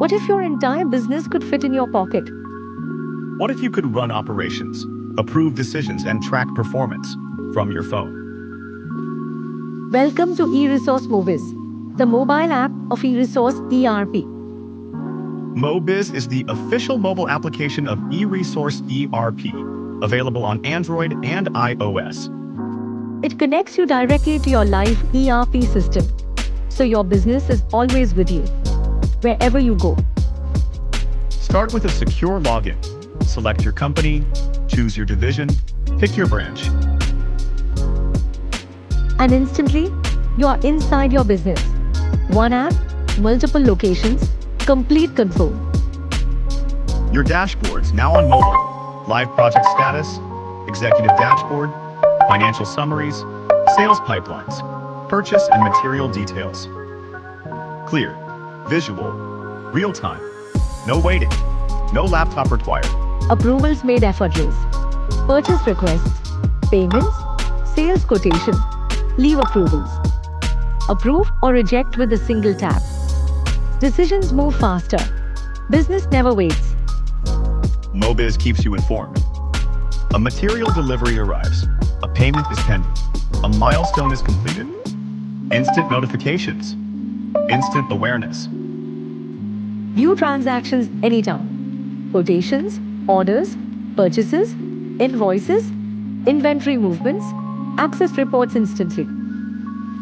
What if your entire business could fit in your pocket? What if you could run operations, approve decisions, and track performance from your phone? Welcome to eresource MoBiz, the mobile app of eresource ERP. MoBiz is the official mobile application of eresource ERP, available on Android and iOS. It connects you directly to your live ERP system, so your business is always with you, wherever you go. Start with a secure login. Select your company, choose your division, pick your branch. And instantly, you are inside your business. One app, multiple locations, complete control. Your dashboards now on mobile. Live project status, executive dashboard, financial summaries, sales pipelines, purchase and material details. Clear, visual, real-time, no waiting, no laptop required. Approvals made effortless. Purchase requests, payments, sales quotation, leave approvals. Approve or reject with a single tap. Decisions move faster. Business never waits. MoBiz keeps you informed. A material delivery arrives. A payment is pending. A milestone is completed. Instant notifications. Instant awareness. View transactions anytime. Quotations, orders, purchases, invoices, inventory movements, access reports instantly.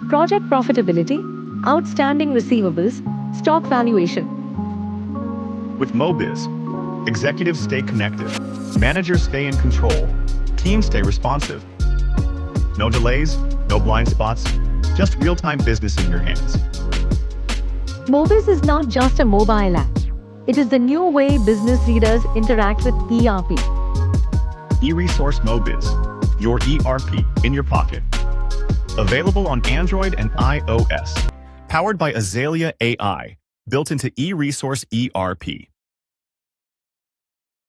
Project profitability, outstanding receivables, stock valuation. With MoBiz, executives stay connected, managers stay in control, teams stay responsive. No delays, no blind spots, just real-time business in your hands. MoBiz is not just a mobile app. It is the new way business leaders interact with ERP. eResource MoBiz, your ERP in your pocket. Available on Android and iOS. Powered by Azalea AI, built into eResource ERP.